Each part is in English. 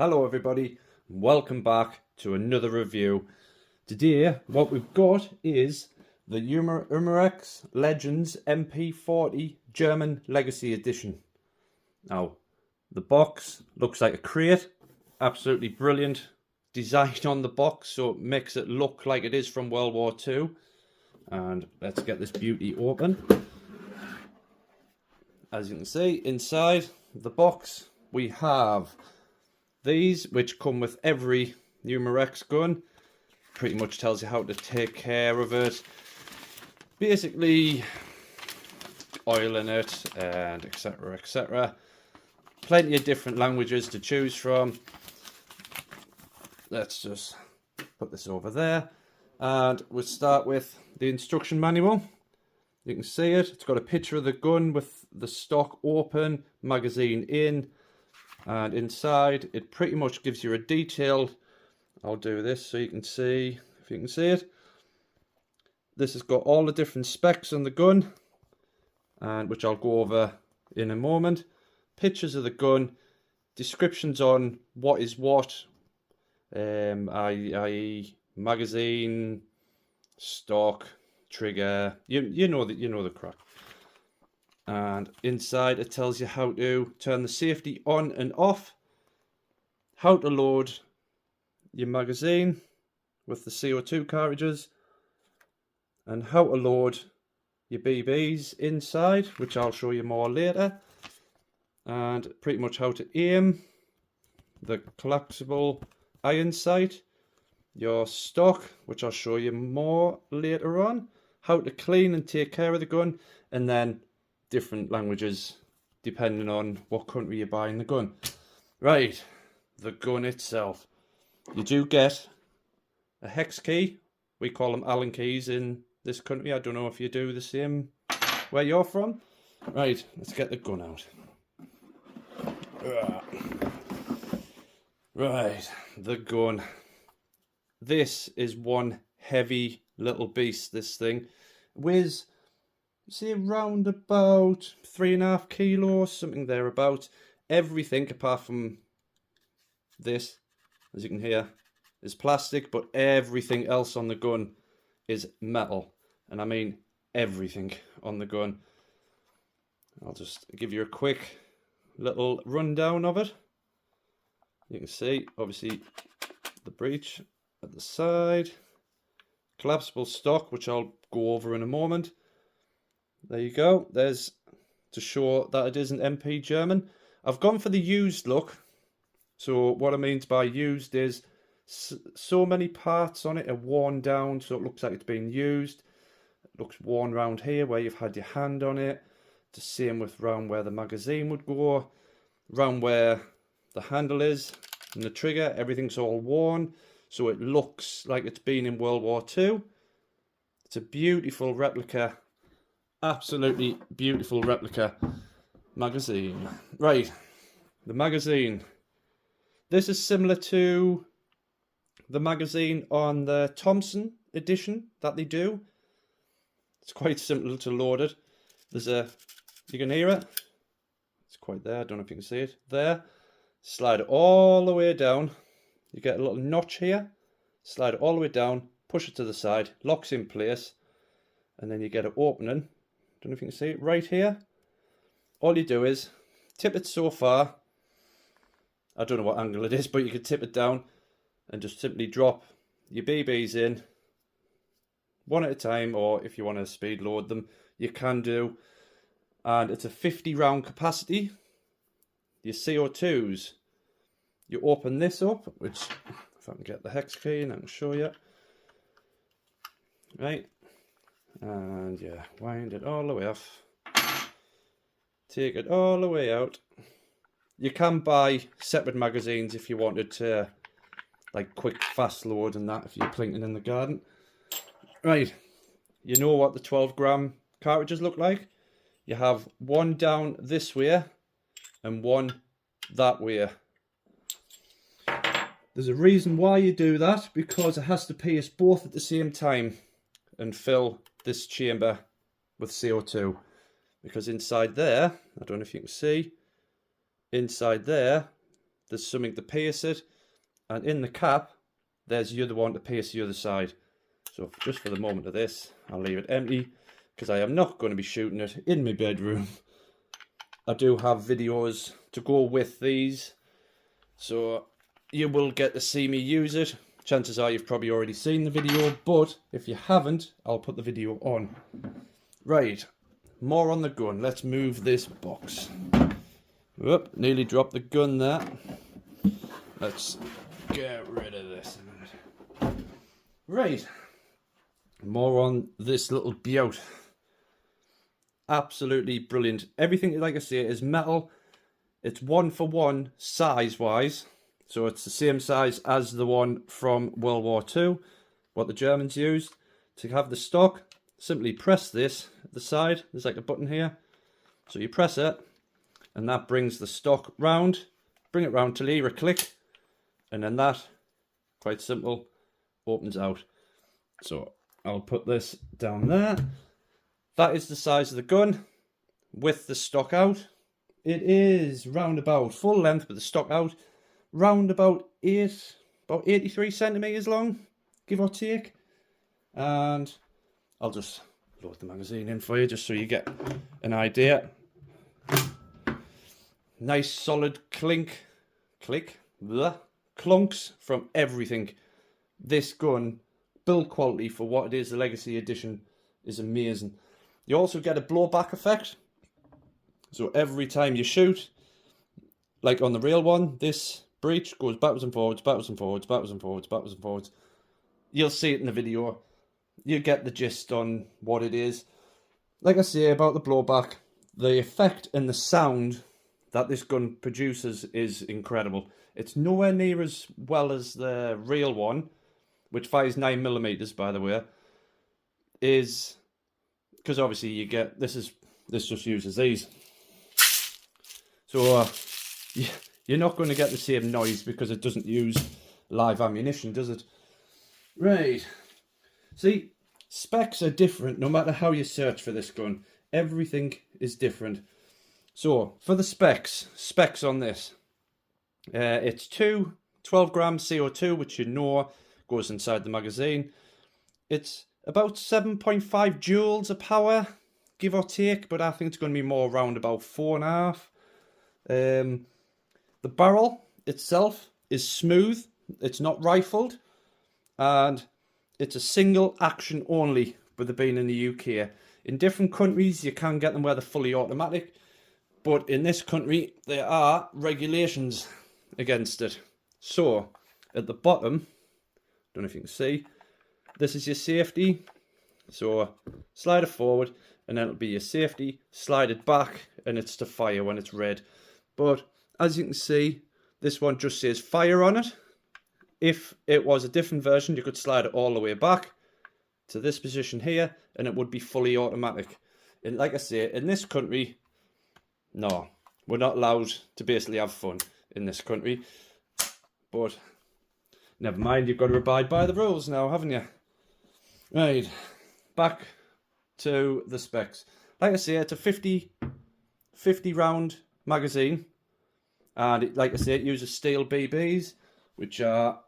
Hello everybody, welcome back to another review. Today what we've got is the umarex Legends Mp40 German Legacy Edition. Now the box looks like a crate, absolutely brilliant design on the box, so it makes it look like it is from World War II. And let's get this beauty open. As you can see, inside the box we have these, which come with every umarex gun. Pretty much tells you how to take care of it. Basically, oiling it and etc. etc. Plenty of different languages to choose from. Let's just put this over there. And we'll start with the instruction manual. You can see it. It's got a picture of the gun with the stock open, magazine in. And inside it pretty much gives you a detailed, I'll do this so you can see, if you can see it. This has got all the different specs on the gun, and which I'll go over in a moment. Pictures of the gun, descriptions on what is what, i.e. magazine, stock, trigger, you know the crack. And inside it tells you how to turn the safety on and off, how to load your magazine with the CO2 cartridges, and how to load your BBs inside, which I'll show you more later, and pretty much how to aim, the collapsible iron sight, your stock, which I'll show you more later on, how to clean and take care of the gun, and then different languages depending on what country you're buying the gun. Right, the gun itself. You do get a hex key. We call them Allen keys in this country. I don't know if you do the same where you're from. Right, let's get the gun out. Right, the gun. This is one heavy little beast, this thing. Weighs, say, around about 3.5 kilos, something thereabouts. Everything apart from this, as you can hear, is plastic, but everything else on the gun is metal. And I mean everything on the gun. I'll just give you a quick little rundown of it. You can see, obviously, the breech at the side. Collapsible stock, which I'll go over in a moment. There you go. There's to show that it is an MP German. I've gone for the used look. So what I mean by used is so many parts on it are worn down, so it looks like it's been used. It looks worn round here where you've had your hand on it. The same with round where the magazine would go, round where the handle is and the trigger. Everything's all worn, so it looks like it's been in World War II. It's a beautiful replica. Absolutely beautiful replica magazine. Right, the magazine. This is similar to the magazine on the Thompson edition that they do. It's quite simple to load it. There's a, you can hear it. It's quite there, I don't know if you can see it. There. Slide it all the way down. You get a little notch here. Slide it all the way down, push it to the side, locks in place, and then you get it opening. Don't know if you can see it right here. All you do is tip it so far. I don't know what angle it is, but you can tip it down and just simply drop your BBs in one at a time, or if you want to speed load them, you can do. And it's a 50 round capacity. Your CO2s, you open this up, which if I can get the hex key and I can show you. Right. And yeah, wind it all the way off. Take it all the way out. You can buy separate magazines if you wanted to, like quick fast load and that, if you're plinking in the garden. Right, you know what the 12-gram cartridges look like. You have one down this way and one that way. There's a reason why you do that, because it has to pierce both at the same time and fill this chamber with CO2, because inside there, I don't know if you can see, inside there there's something to pierce it, and in the cap there's the other one to pierce the other side. So just for the moment of this, I'll leave it empty because I am not going to be shooting it in my bedroom. I do have videos to go with these, so you will get to see me use it. Chances are you've probably already seen the video, but if you haven't, I'll put the video on. Right, more on the gun. Let's move this box. Whoop, nearly dropped the gun there. Let's get rid of this a minute. Right, more on this little beaut. Absolutely brilliant. Everything, like I say, is metal. It's 1-for-1 size-wise. So it's the same size as the one from World War II, what the Germans used. To have the stock, simply press this at the side. There's like a button here. So you press it, and that brings the stock round. Bring it round till you hear a click. And then that, quite simple, opens out. So I'll put this down there. That is the size of the gun with the stock out. It is round about full length with the stock out. Round about 83 centimeters long, give or take. And I'll just load the magazine in for you just so you get an idea. Nice solid clunks from everything. This gun, build quality for what it is, the Legacy Edition, is amazing. You also get a blowback effect. So every time you shoot, like on the real one, this breech goes backwards and forwards, backwards and forwards, backwards and forwards, backwards and forwards. You'll see it in the video. You get the gist on what it is. Like I say about the blowback, the effect and the sound that this gun produces is incredible. It's nowhere near as well as the real one, which fires 9mm, by the way. Is because obviously you get this just uses these. So you're not going to get the same noise because it doesn't use live ammunition, does it? Right. See, specs are different no matter how you search for this gun. Everything is different. So, for the specs on this. It's 12 gram CO2, which you know goes inside the magazine. It's about 7.5 joules of power, give or take, but I think it's going to be more around about 4.5. The barrel itself is smooth, it's not rifled, and it's a single action only with it being in the UK. In different countries you can get them where they're fully automatic, but in this country there are regulations against it. So at the bottom, don't know if you can see, this is your safety. So slide it forward and then it'll be your safety, slide it back and it's to fire when it's red. But as you can see, this one just says fire on it. If it was a different version, you could slide it all the way back to this position here and it would be fully automatic. And like I say, in this country, no, we're not allowed to basically have fun in this country. But never mind, you've got to abide by the rules now, haven't you? Right, back to the specs. Like I say, it's a 50 round magazine. And like I say, it uses steel BBs, which are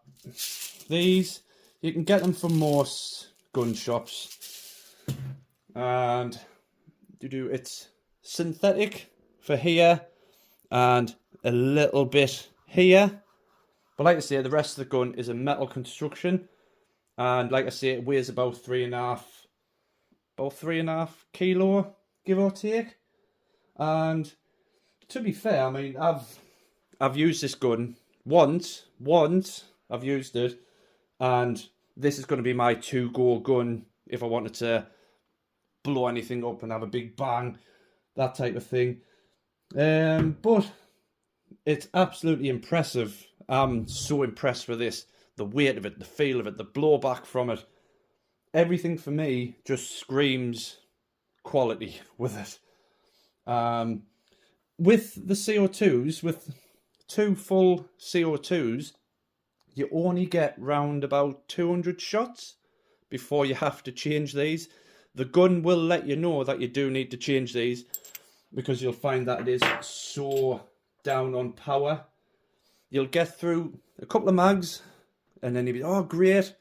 these. You can get them from most gun shops. And it's synthetic for here and a little bit here. But like I say, the rest of the gun is a metal construction. And like I say, it weighs about 3.5 kilo, give or take. And to be fair, I mean, I've used this gun once I've used it, and this is going to be my to-go gun if I wanted to blow anything up and have a big bang, that type of thing. But it's absolutely impressive. I'm so impressed with this. The weight of it, the feel of it, the blowback from it. Everything for me just screams quality with it. With the CO2s, with 2 full CO2s, you only get round about 200 shots before you have to change these. The gun will let you know that you do need to change these because you'll find that it is so down on power. you'll get through a couple of mags, and then you'll be, oh, great.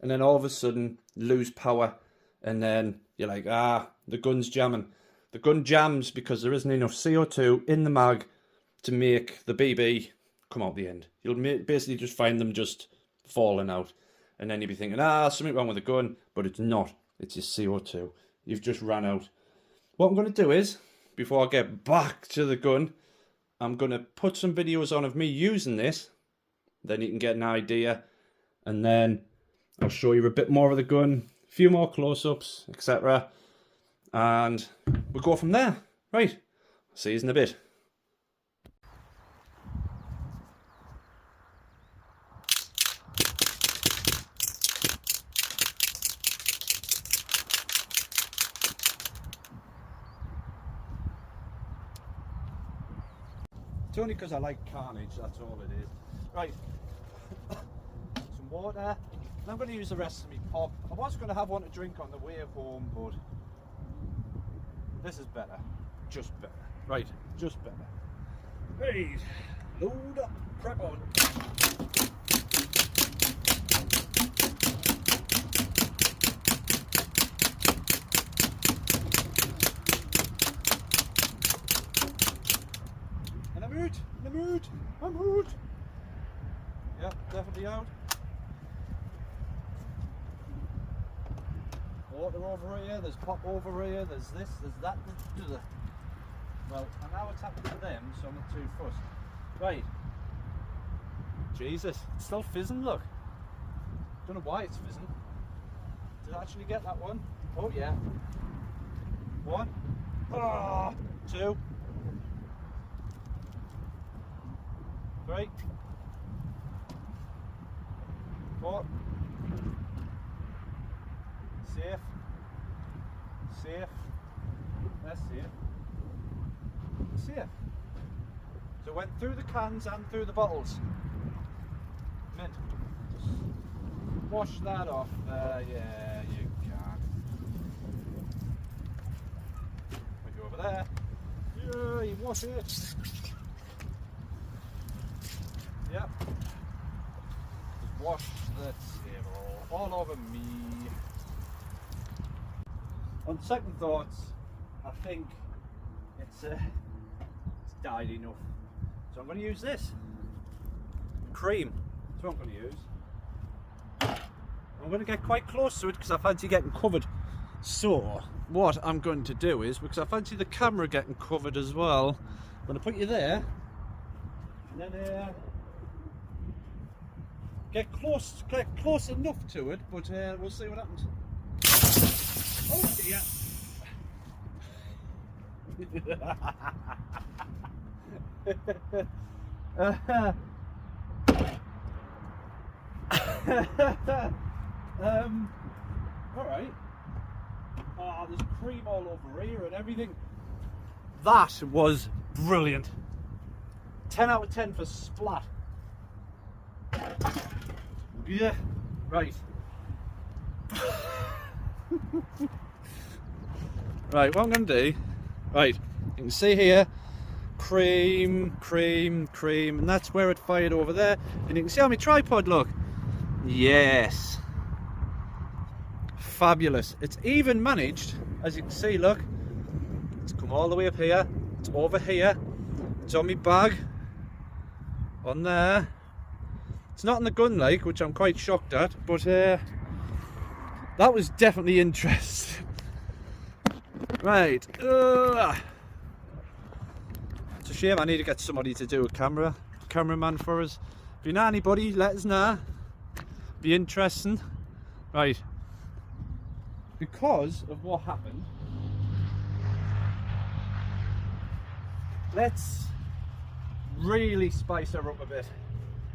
And then all of a sudden, lose power. And then you're like, the gun's jamming. The gun jams because there isn't enough CO2 in the mag to make the BB come out the end. You'll basically just find them just falling out. And then you'll be thinking, something wrong with the gun. But it's not. It's your CO2. You've just ran out. What I'm going to do is, before I get back to the gun, I'm going to put some videos on of me using this. Then you can get an idea. And then I'll show you a bit more of the gun, a few more close-ups, etc. And we'll go from there. Right, see you in a bit. It's only because I like carnage, that's all it is. Right, some water. I'm going to use the rest of my pop. I was going to have one to drink on the way home, but this is better. Just better. Right, just better. Right, load up, crack on. In the mood, I'm mood. Yeah, definitely out. Water over here, there's pop over here, there's this, there's that. Well, and now it's happened to them, so I'm not too fussed. Right. Jesus, it's still fizzing, look. Don't know why it's fizzing. Did I actually get that one? Oh yeah. 1. 2. 3. 4. Safe. Safe. That's safe. Safe. So it went through the cans and through the bottles. Mint. Just wash that off. Yeah, you can. We go over there. Yeah, you wash it. Yep. Just wash the table all over me. On second thoughts, I think it's dyed enough. So I'm going to use this. Cream. That's what I'm going to use. I'm going to get quite close to it because I fancy getting covered. So, what I'm going to do is, because I fancy the camera getting covered as well, I'm going to put you there. And then get close enough to it, but we'll see what happens. Oh dear. Alright. Oh, there's cream all over here and everything. That was brilliant. 10 out of 10 for splat. Yeah, right. Right, what I'm going to do, right, you can see here, cream, cream, cream, and that's where it fired over there. And you can see on my tripod, look. Yes. Fabulous. It's even managed, as you can see, look. It's come all the way up here. It's over here. It's on my bag. On there. It's not in the gun like, which I'm quite shocked at, but that was definitely interesting. Right. It's a shame I need to get somebody to do a cameraman for us. If you know anybody, let us know. Be interesting. Right. Because of what happened, let's really spice her up a bit.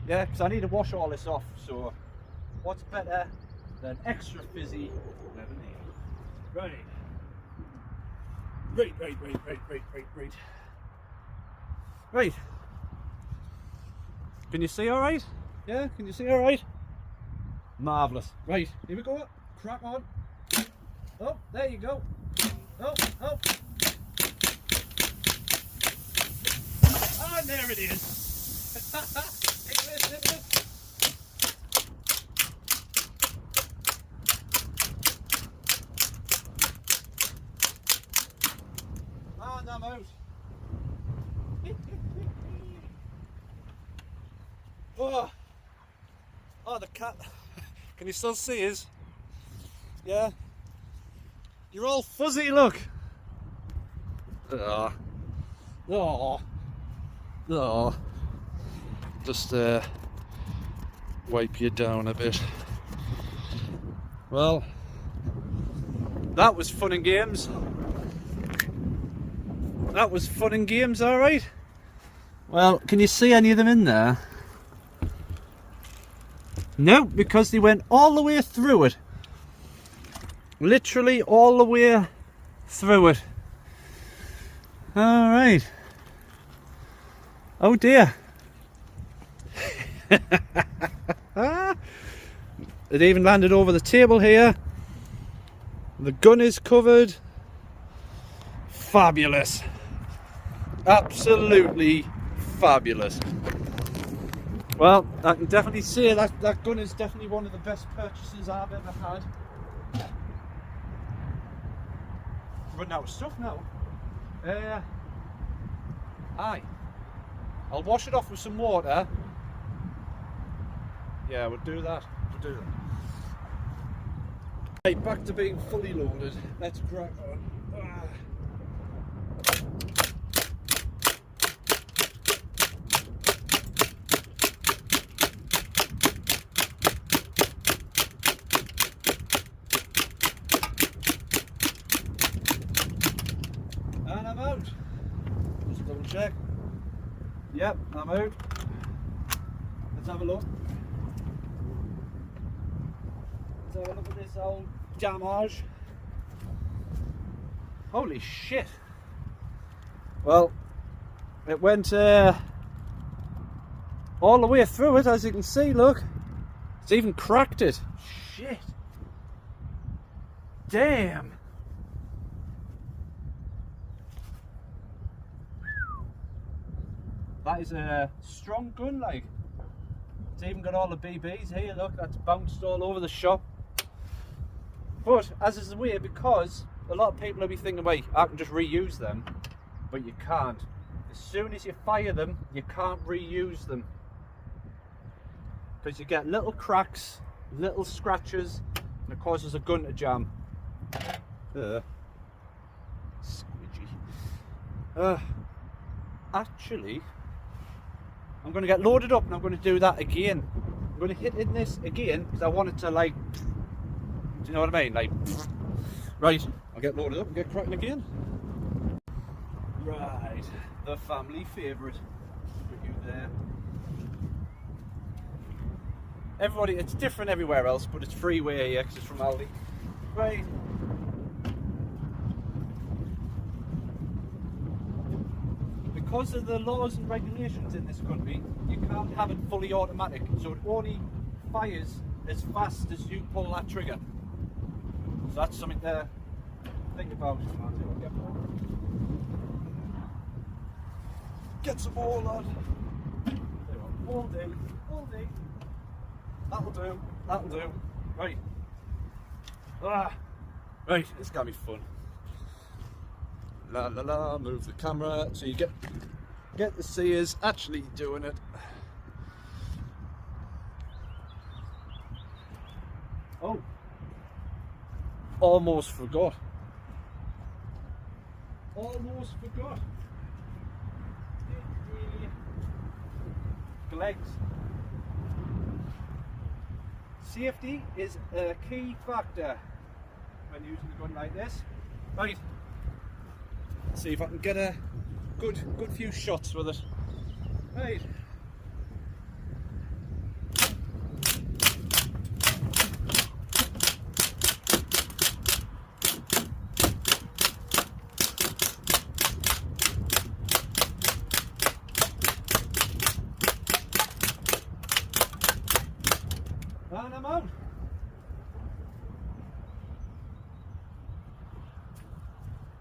Yeah, because I need to wash all this off, so what's better than extra fizzy lemonade? Right. Right. Can you see alright? Yeah, can you see alright? Marvellous. Right, here we go. Crack on. Oh, there you go. Oh. And there it is. And I'm out. Oh, the cat. Can you still see us? Yeah. You're all fuzzy, look. Oh. Oh. Oh. Just wipe you down a bit. Well, that was fun and games. That was fun and games, alright. Well, can you see any of them in there? No, because they went all the way through it. Literally all the way through it. Alright. Oh dear. It even landed over the table here. The gun is covered. Fabulous. Absolutely fabulous. Well, I can definitely say that gun is definitely one of the best purchases I've ever had. Running out of stuff now. Aye. I'll wash it off with some water. Yeah, we'll do that. We'll do that. Right, back to being fully loaded. Let's crack on. And I'm out. Just double check. Yep, I'm out. Let's have a look. Let's have a look at this old damage. Holy shit. Well, it went all the way through it, as you can see, look. It's even cracked it. Shit. Damn. That is a strong gun, like. It's even got all the BBs here, look, that's bounced all over the shop. But, as is the way, because a lot of people will be thinking, wait, I can just reuse them. But you can't. As soon as you fire them, you can't reuse them. Because you get little cracks, little scratches, and it causes a gun to jam. Squidgy. Actually, I'm going to get loaded up and I'm going to do that again. I'm going to hit in this again because I want it to, like, do you know what I mean? Like, right, I'll get loaded up and get cracking again. Right, the family favourite. Put you there. Everybody, it's different everywhere else, but it's freeway here because it's from Aldi. Right. Because of the laws and regulations in this country, you can't have it fully automatic, so it only fires as fast as you pull that trigger. So that's something to think about. Get some more, lad. All day, all day. That'll do, that'll do. Right. Right, it's gonna be fun. La la la, move the camera so you get to see us actually doing it. Oh, almost forgot. Almost forgot. Legs. Safety is a key factor when using a gun like this. Right. Let's see if I can get a good few shots with it. Right. And I'm out.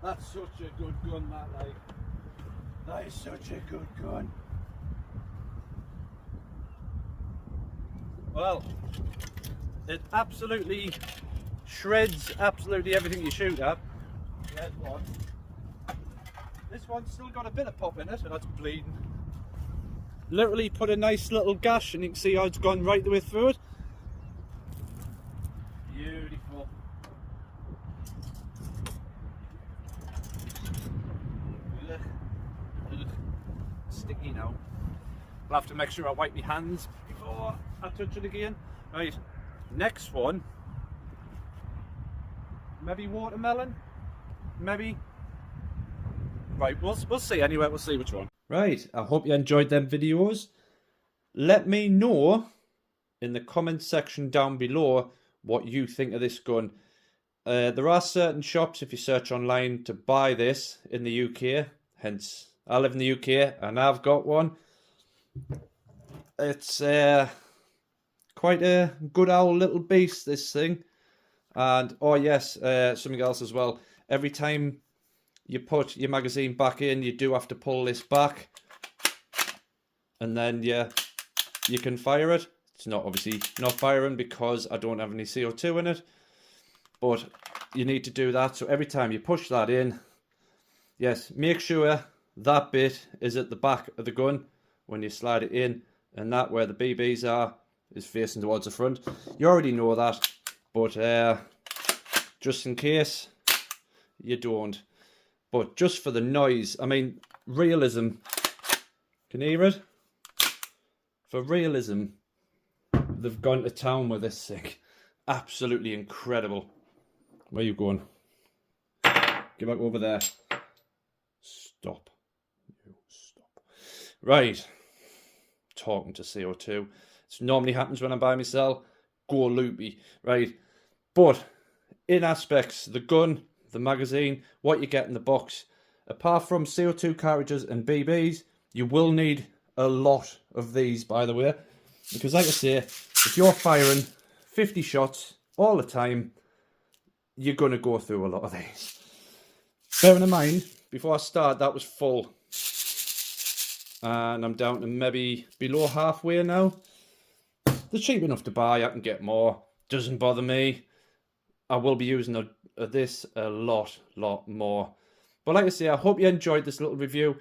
That's such a good gun, that, like. That is such a good gun. Well, it absolutely shreds absolutely everything you shoot at. There's one. This one's still got a bit of pop in it, and that's bleeding. Literally put a nice little gash, and you can see how it's gone right the way through it. Beautiful. Ugh. Ugh. Sticky now. I'll have to make sure I wipe my hands before I touch it again. Right, next one. Maybe watermelon? Maybe? Right, we'll see anyway, we'll see which one. Right, I hope you enjoyed them videos. Let me know in the comment section down below what you think of this gun. There are certain shops, if you search online, to buy this in the UK. Hence, I live in the UK and I've got one. It's quite a good old little beast, this thing. And, oh yes, something else as well. Every time you put your magazine back in, you do have to pull this back. And then you can fire it. It's not obviously not firing because I don't have any CO2 in it. But you need to do that. So every time you push that in, yes, make sure that bit is at the back of the gun when you slide it in. And that where the BBs are is facing towards the front. You already know that. But just in case you don't. But just for the noise, I mean, realism. Can you hear it? For realism, they've gone to town with this thing. Absolutely incredible. Where are you going? Get back over there. Stop. You stop. Right. Talking to CO2. This normally happens when I'm by myself. Go loopy. Right. But in aspects, the gun, the magazine, what you get in the box, apart from CO2 cartridges and BBs, you will need a lot of these, by the way, because like I say, if you're firing 50 shots all the time, you're going to go through a lot of these. Bearing in mind, before I start, that was full, and I'm down to maybe below halfway now. They're cheap enough to buy. I can get more. Doesn't bother me. I will be using this a lot more. But like I say, I hope you enjoyed this little review.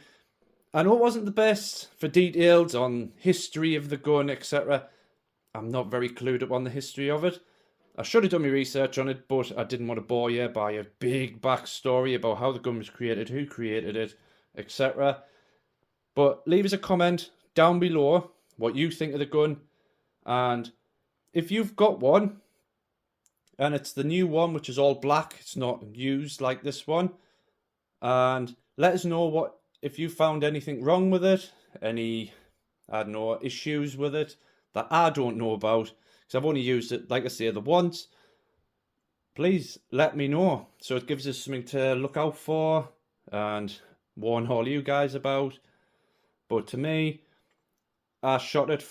I know it wasn't the best for details on history of the gun, etc. I'm not very clued up on the history of it. I should have done my research on it, but I didn't want to bore you by a big backstory about how the gun was created, who created it, etc. But leave us a comment down below what you think of the gun. And if you've got one, and it's the new one, which is all black, it's not used like this one, and let us know what if you found anything wrong with it, any, I don't know, issues with it that I don't know about, because I've only used it, like I say, the once. Please let me know, so it gives us something to look out for and warn all you guys about. But to me, I shot it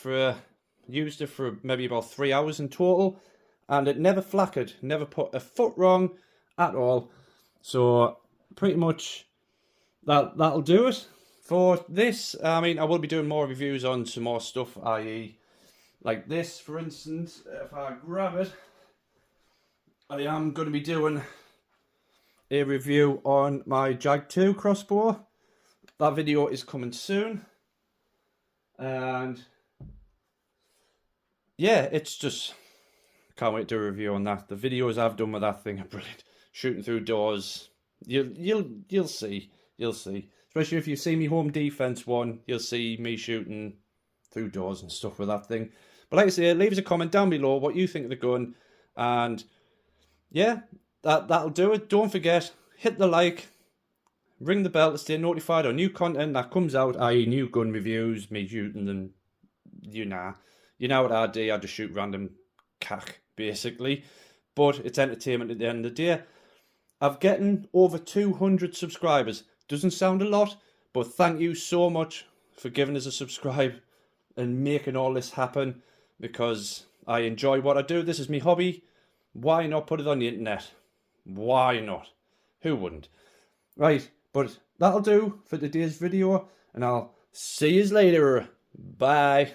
used it for maybe about 3 hours in total, and it never flackered, never put a foot wrong at all. So pretty much that'll do it for this. I mean, I will be doing more reviews on some more stuff, i.e. like this, for instance. If I grab it, I am going to be doing a review on my Jag 2 crossbow. That video is coming soon. And yeah, it's just, can't wait to review on that. The videos I've done with that thing are brilliant. Shooting through doors. You'll see. You'll see. Especially if you see me home defense one, you'll see me shooting through doors and stuff with that thing. But like I say, leave us a comment down below what you think of the gun. And yeah, that'll do it. Don't forget, hit the like, ring the bell to stay notified on new content that comes out, i.e. new gun reviews, me shooting them. You know what I do. I just shoot random cack, basically. But it's entertainment at the end of the day. I've gotten over 200 subscribers. Doesn't sound a lot, but thank you so much for giving us a subscribe and making all this happen, because I enjoy what I do. This is my hobby. Why not put it on the internet? Why not? Who wouldn't? Right, but that'll do for today's video, and I'll see you later. Bye.